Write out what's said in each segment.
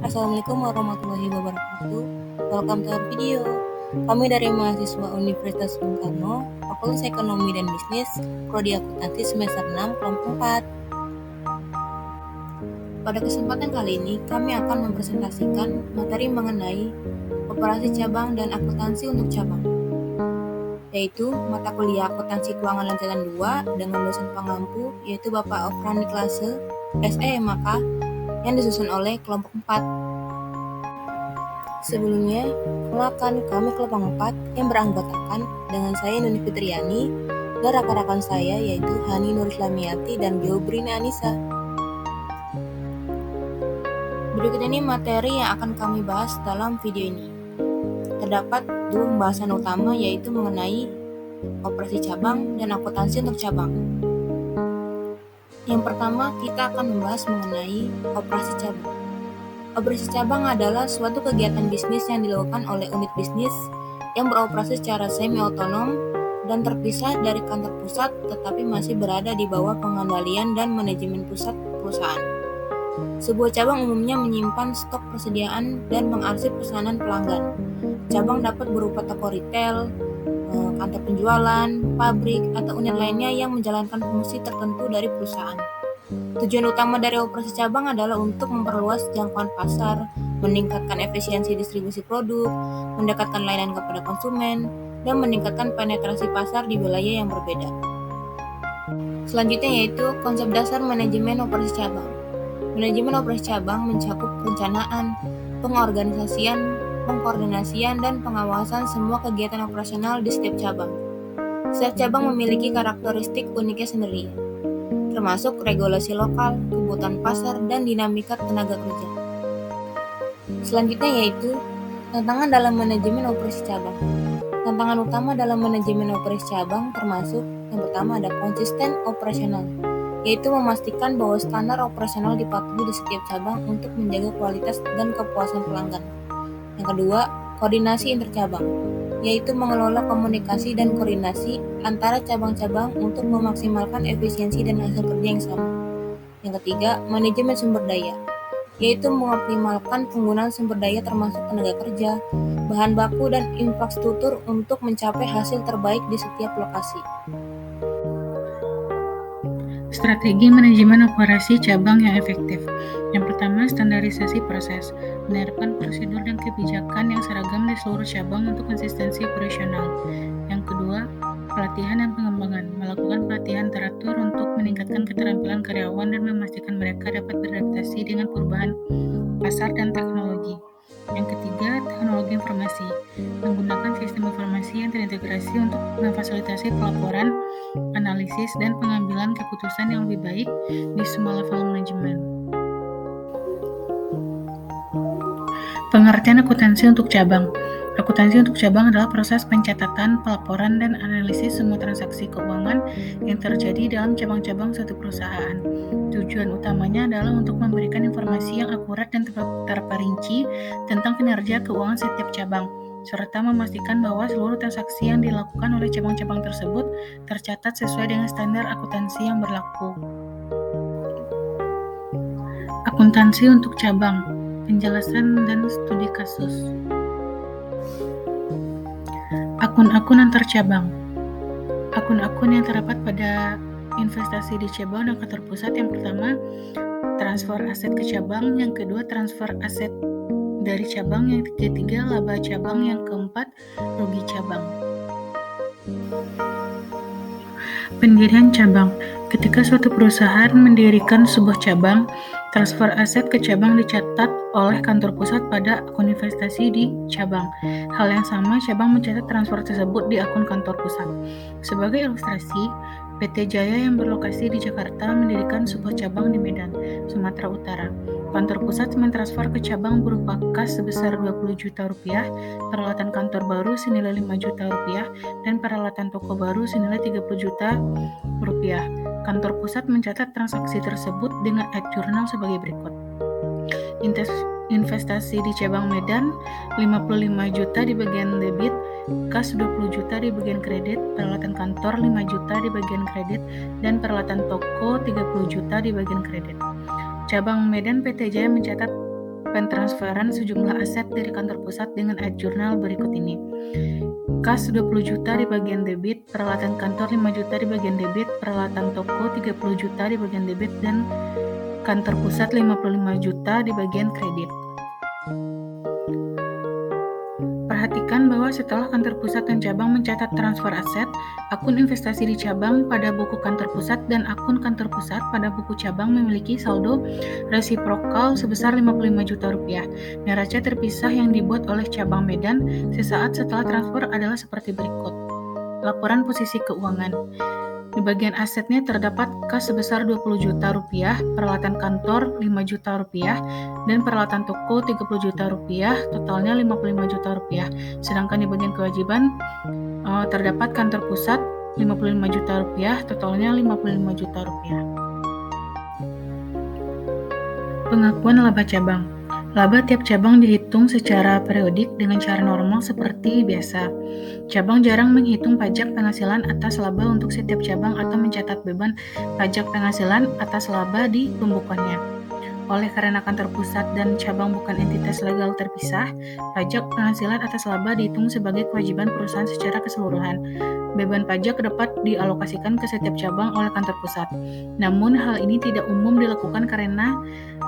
Assalamualaikum warahmatullahi wabarakatuh. Welcome to our video. Kami dari mahasiswa Universitas Bung Karno, Fakultas Ekonomi dan Bisnis, Prodi Akuntansi semester 6, kelompok 4. Pada kesempatan kali ini, kami akan mempresentasikan materi mengenai operasi cabang dan akuntansi untuk cabang, yaitu mata kuliah akuntansi keuangan lanjutan 2 dengan dosen pengampu, yaitu Bapak Ofran Niklase, SEMAK, yang disusun oleh kelompok 4. Sebelumnya, perkenalkan kami kelompok 4 yang beranggotakan dengan saya Nuni Fitriani dan rekan-rekan saya yaitu Hani Nurislamiati dan Jobrina Anissa. Berikut ini materi yang akan kami bahas dalam video ini. Terdapat dua pembahasan utama yaitu mengenai operasi cabang dan akuntansi untuk cabang. Yang pertama, kita akan membahas mengenai operasi cabang. Operasi cabang adalah suatu kegiatan bisnis yang dilakukan oleh unit bisnis yang beroperasi secara semi-otonom dan terpisah dari kantor pusat tetapi masih berada di bawah pengendalian dan manajemen pusat perusahaan. Sebuah cabang umumnya menyimpan stok persediaan dan mengarsip pesanan pelanggan. Cabang dapat berupa toko retail, kantor penjualan, pabrik, atau unit lainnya yang menjalankan fungsi tertentu dari perusahaan. Tujuan utama dari operasi cabang adalah untuk memperluas jangkauan pasar, meningkatkan efisiensi distribusi produk, mendekatkan layanan kepada konsumen, dan meningkatkan penetrasi pasar di wilayah yang berbeda. Selanjutnya yaitu konsep dasar manajemen operasi cabang. Manajemen operasi cabang mencakup perencanaan, pengorganisasian, pengkoordinasian, dan pengawasan semua kegiatan operasional di setiap cabang. Setiap cabang memiliki karakteristik uniknya sendiri, termasuk regulasi lokal, kebutuhan pasar, dan dinamika tenaga kerja. Selanjutnya yaitu tantangan dalam manajemen operasi cabang. Tantangan utama dalam manajemen operasi cabang termasuk yang pertama ada konsisten operasional, yaitu memastikan bahwa standar operasional dipatuhi di setiap cabang untuk menjaga kualitas dan kepuasan pelanggan. Yang kedua, koordinasi intercabang, yaitu mengelola komunikasi dan koordinasi antara cabang-cabang untuk memaksimalkan efisiensi dan hasil kerja yang sama. Yang ketiga, manajemen sumber daya, yaitu mengoptimalkan penggunaan sumber daya termasuk tenaga kerja, bahan baku, dan infrastruktur untuk mencapai hasil terbaik di setiap lokasi. Strategi manajemen operasi cabang yang efektif. Yang pertama, standarisasi proses, menerapkan prosedur dan kebijakan yang seragam di seluruh cabang untuk konsistensi operasional. Yang kedua, pelatihan dan pengembangan, melakukan pelatihan teratur untuk meningkatkan keterampilan karyawan dan memastikan mereka dapat beradaptasi dengan perubahan pasar dan teknologi. Yang ketiga, teknologi informasi, menggunakan sistem informasi yang terintegrasi untuk memfasilitasi pelaporan, analisis, dan pengambilan keputusan yang lebih baik di semua level manajemen. Pengertian akuntansi untuk cabang. Akuntansi untuk cabang adalah proses pencatatan, pelaporan, dan analisis semua transaksi keuangan yang terjadi dalam cabang-cabang suatu perusahaan. Tujuan utamanya adalah untuk memberikan informasi yang akurat dan terperinci tentang kinerja keuangan setiap cabang, serta memastikan bahwa seluruh transaksi yang dilakukan oleh cabang-cabang tersebut tercatat sesuai dengan standar akuntansi yang berlaku. Akuntansi untuk cabang, penjelasan dan studi kasus. Akun-akun antar cabang. Akun-akun yang terdapat pada investasi di cabang dan kantor pusat. Yang pertama, transfer aset ke cabang. Yang kedua, transfer aset dari cabang. Yang ketiga, laba cabang. Yang keempat, rugi cabang. Pendirian cabang. Ketika suatu perusahaan mendirikan sebuah cabang, transfer aset ke cabang dicatat oleh kantor pusat pada akun investasi di cabang. Hal yang sama, cabang mencatat transfer tersebut di akun kantor pusat. Sebagai ilustrasi, PT Jaya yang berlokasi di Jakarta mendirikan sebuah cabang di Medan, Sumatera Utara. Kantor pusat mentransfer ke cabang berupa kas sebesar Rp20 juta, peralatan kantor baru senilai Rp5 juta, dan peralatan toko baru senilai Rp30 juta. Kantor pusat mencatat transaksi tersebut dengan jurnal sebagai berikut. Investasi di cabang Medan 55 juta di bagian debit, kas 20 juta di bagian kredit, peralatan kantor 5 juta di bagian kredit, dan peralatan toko 30 juta di bagian kredit. Cabang Medan PT Jaya mencatat pentransferan sejumlah aset dari kantor pusat dengan ayat jurnal berikut ini. Kas 20 juta di bagian debit, peralatan kantor 5 juta di bagian debit, peralatan toko 30 juta di bagian debit, dan kantor pusat 55 juta di bagian kredit. Perhatikan bahwa setelah kantor pusat dan cabang mencatat transfer aset, akun investasi di cabang pada buku kantor pusat dan akun kantor pusat pada buku cabang memiliki saldo resiprokal sebesar 55 juta rupiah. Neraca terpisah yang dibuat oleh cabang Medan sesaat setelah transfer adalah seperti berikut. Laporan posisi keuangan. Di bagian asetnya terdapat kas sebesar 20 juta rupiah, peralatan kantor 5 juta rupiah, dan peralatan toko 30 juta rupiah, totalnya 55 juta rupiah. Sedangkan di bagian kewajiban terdapat kantor pusat 55 juta rupiah, totalnya 55 juta rupiah. Pengakuan laba cabang. Laba tiap cabang dihitung secara periodik dengan cara normal seperti biasa. Cabang jarang menghitung pajak penghasilan atas laba untuk setiap cabang atau mencatat beban pajak penghasilan atas laba di pembukuannya. Oleh karena kantor pusat dan cabang bukan entitas legal terpisah, pajak penghasilan atas laba dihitung sebagai kewajiban perusahaan secara keseluruhan. Beban pajak dapat dialokasikan ke setiap cabang oleh kantor pusat. Namun hal ini tidak umum dilakukan karena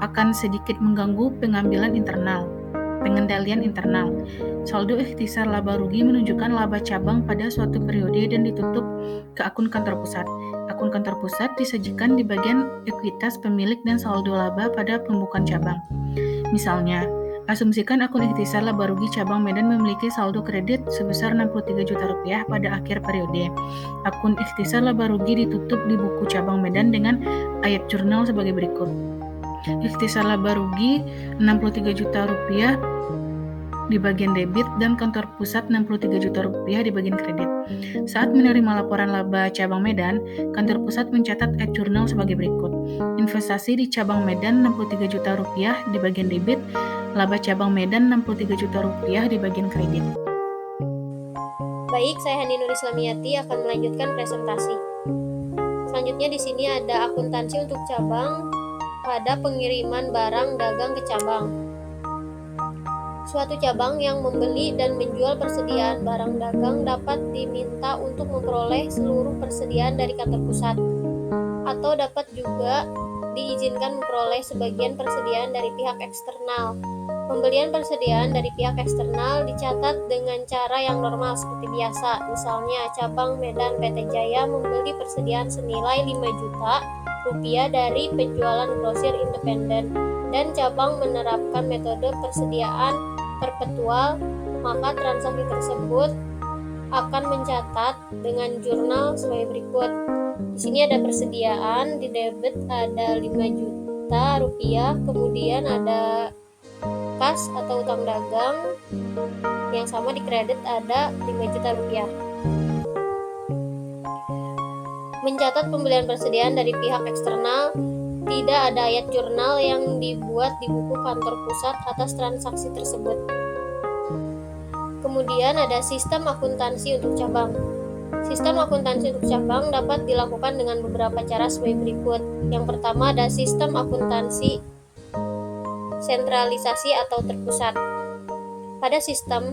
akan sedikit mengganggu pengendalian internal. Saldo ikhtisar laba rugi menunjukkan laba cabang pada suatu periode dan ditutup ke akun kantor pusat. Akun kantor pusat disajikan di bagian ekuitas pemilik dan saldo laba pada pembukuan cabang. Misalnya, asumsikan akun ikhtisar laba rugi cabang Medan memiliki saldo kredit sebesar 63 juta rupiah pada akhir periode. Akun ikhtisar laba rugi ditutup di buku cabang Medan dengan ayat jurnal sebagai berikut. Ikhtisar laba rugi 63 juta rupiah di bagian debit dan kantor pusat 63 juta rupiah di bagian kredit. Saat menerima laporan laba cabang Medan, kantor pusat mencatat ayat jurnal sebagai berikut. Investasi di cabang Medan 63 juta rupiah di bagian debit, laba cabang Medan 63 juta rupiah di bagian kredit. Baik, saya Hani Nur Islamiyati akan melanjutkan presentasi. Selanjutnya di sini ada akuntansi untuk cabang pada pengiriman barang dagang ke cabang. Suatu cabang yang membeli dan menjual persediaan barang dagang dapat diminta untuk memperoleh seluruh persediaan dari kantor pusat, atau dapat juga diizinkan memperoleh sebagian persediaan dari pihak eksternal. Pembelian persediaan dari pihak eksternal dicatat dengan cara yang normal seperti biasa. Misalnya, cabang Medan PT Jaya membeli persediaan senilai 5 juta rupiah dari penjualan grosir independen dan cabang menerapkan metode persediaan perpetual, maka transaksi tersebut akan mencatat dengan jurnal sebagai berikut. Di sini ada persediaan, di debit ada 5 juta rupiah, kemudian ada kas atau utang dagang yang sama di kredit ada 5 juta rupiah. Mencatat pembelian persediaan dari pihak eksternal, tidak ada ayat jurnal yang dibuat di buku kantor pusat atas transaksi tersebut. Kemudian ada sistem akuntansi untuk cabang. Sistem akuntansi untuk cabang dapat dilakukan dengan beberapa cara sebagai berikut. Yang pertama ada sistem akuntansi sentralisasi atau terpusat. Pada sistem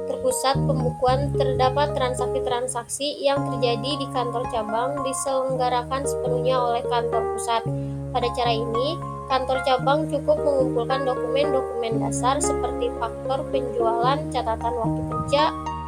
terpusat pembukuan terdapat transaksi-transaksi yang terjadi di kantor cabang diselenggarakan sepenuhnya oleh kantor pusat. Pada cara ini, kantor cabang cukup mengumpulkan dokumen-dokumen dasar seperti faktur penjualan, catatan waktu kerja,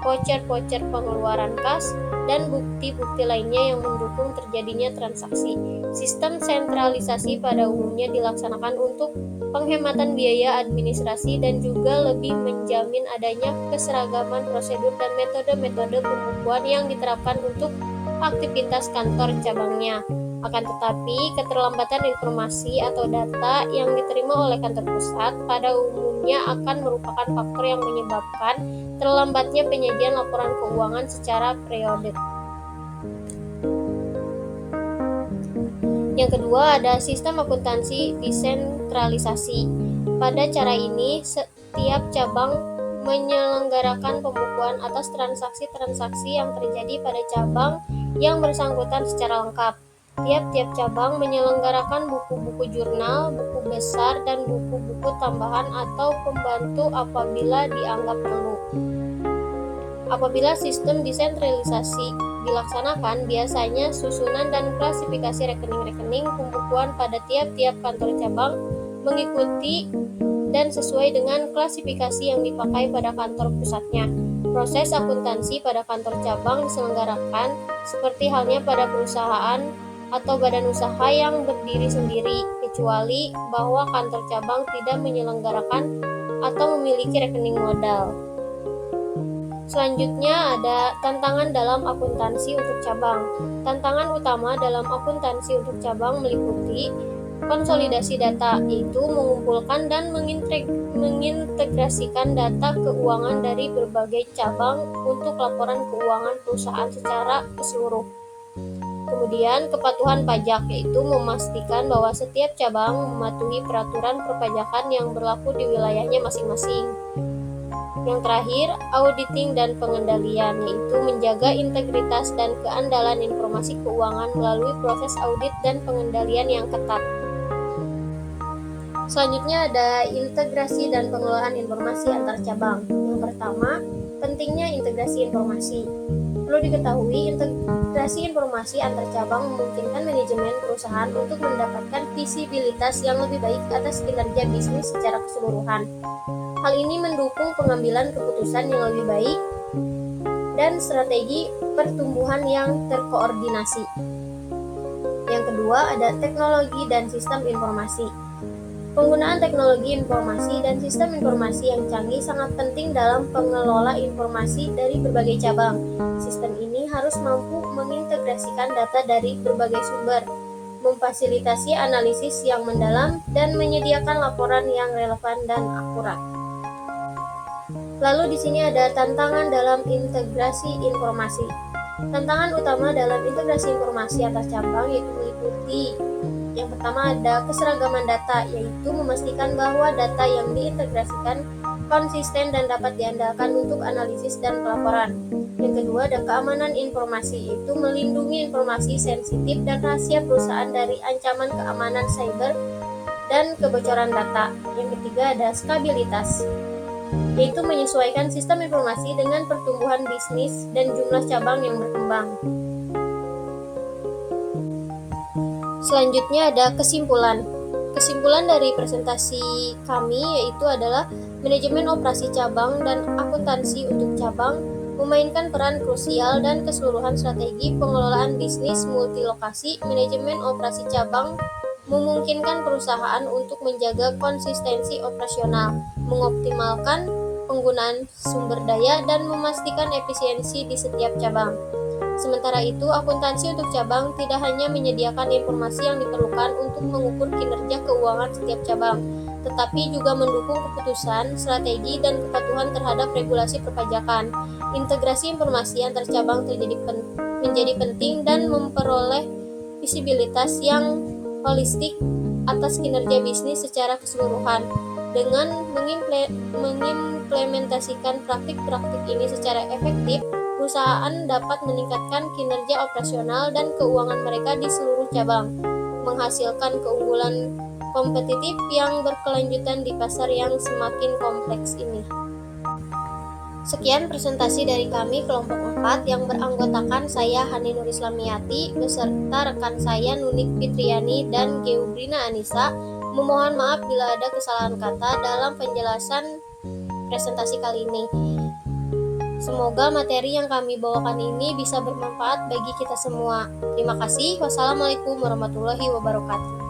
voucher-voucher pengeluaran kas, dan bukti-bukti lainnya yang mendukung terjadinya transaksi. Sistem sentralisasi pada umumnya dilaksanakan untuk penghematan biaya administrasi dan juga lebih menjamin adanya keseragaman prosedur dan metode-metode pembukuan yang diterapkan untuk aktivitas kantor cabangnya. Akan tetapi, keterlambatan informasi atau data yang diterima oleh kantor pusat pada umumnya akan merupakan faktor yang menyebabkan terlambatnya penyajian laporan keuangan secara periodik. Yang kedua ada sistem akuntansi desentralisasi. Pada cara ini, setiap cabang menyelenggarakan pembukuan atas transaksi-transaksi yang terjadi pada cabang yang bersangkutan secara lengkap. Tiap-tiap cabang menyelenggarakan buku-buku jurnal, buku besar, dan buku-buku input tambahan atau pembantu apabila dianggap perlu. Apabila sistem desentralisasi dilaksanakan, biasanya susunan dan klasifikasi rekening-rekening pembukuan pada tiap-tiap kantor cabang mengikuti dan sesuai dengan klasifikasi yang dipakai pada kantor pusatnya. Proses akuntansi pada kantor cabang diselenggarakan seperti halnya pada perusahaan atau badan usaha yang berdiri sendiri, kecuali bahwa kantor cabang tidak menyelenggarakan atau memiliki rekening modal. Selanjutnya ada tantangan dalam akuntansi untuk cabang. Tantangan utama dalam akuntansi untuk cabang meliputi konsolidasi data, yaitu mengumpulkan dan mengintegrasikan data keuangan dari berbagai cabang untuk laporan keuangan perusahaan secara keseluruhan. Kemudian kepatuhan pajak, yaitu memastikan bahwa setiap cabang mematuhi peraturan perpajakan yang berlaku di wilayahnya masing-masing. Yang terakhir, auditing dan pengendalian, yaitu menjaga integritas dan keandalan informasi keuangan melalui proses audit dan pengendalian yang ketat. Selanjutnya ada integrasi dan pengelolaan informasi antar cabang. Yang pertama, pentingnya integrasi informasi. Perlu diketahui, integrasi informasi antar cabang memungkinkan manajemen perusahaan untuk mendapatkan visibilitas yang lebih baik atas kinerja bisnis secara keseluruhan. Hal ini mendukung pengambilan keputusan yang lebih baik dan strategi pertumbuhan yang terkoordinasi. Yang kedua, ada teknologi dan sistem informasi. Penggunaan teknologi informasi dan sistem informasi yang canggih sangat penting dalam pengelola informasi dari berbagai cabang. Sistem ini harus mampu mengintegrasikan data dari berbagai sumber, memfasilitasi analisis yang mendalam, dan menyediakan laporan yang relevan dan akurat. Lalu di sini ada tantangan dalam integrasi informasi. Tantangan utama dalam integrasi informasi antar cabang yaitu meliputi yang pertama ada keseragaman data, yaitu memastikan bahwa data yang diintegrasikan konsisten dan dapat diandalkan untuk analisis dan pelaporan. Yang kedua ada keamanan informasi, yaitu melindungi informasi sensitif dan rahasia perusahaan dari ancaman keamanan cyber dan kebocoran data. Yang ketiga ada stabilitas, yaitu menyesuaikan sistem informasi dengan pertumbuhan bisnis dan jumlah cabang yang berkembang. Selanjutnya ada kesimpulan. Kesimpulan dari presentasi kami yaitu adalah manajemen operasi cabang dan akuntansi untuk cabang memainkan peran krusial dan keseluruhan strategi pengelolaan bisnis multilokasi. Manajemen operasi cabang memungkinkan perusahaan untuk menjaga konsistensi operasional, mengoptimalkan penggunaan sumber daya, dan memastikan efisiensi di setiap cabang. Sementara itu, akuntansi untuk cabang tidak hanya menyediakan informasi yang diperlukan untuk mengukur kinerja keuangan setiap cabang, tetapi juga mendukung keputusan, strategi, dan kepatuhan terhadap regulasi perpajakan. Integrasi informasi antar cabang menjadi penting dan memperoleh visibilitas yang holistik atas kinerja bisnis secara keseluruhan. Dengan mengimplementasikan praktik-praktik ini secara efektif, perusahaan dapat meningkatkan kinerja operasional dan keuangan mereka di seluruh cabang, menghasilkan keunggulan kompetitif yang berkelanjutan di pasar yang semakin kompleks ini. Sekian presentasi dari kami kelompok 4 yang beranggotakan saya Hani Nur Islamiyati beserta rekan saya Nunik Fitriani dan Geubrina Anissa. Memohon maaf bila ada kesalahan kata dalam penjelasan presentasi kali ini. Semoga materi yang kami bawakan ini bisa bermanfaat bagi kita semua. Terima kasih. Wassalamualaikum warahmatullahi wabarakatuh.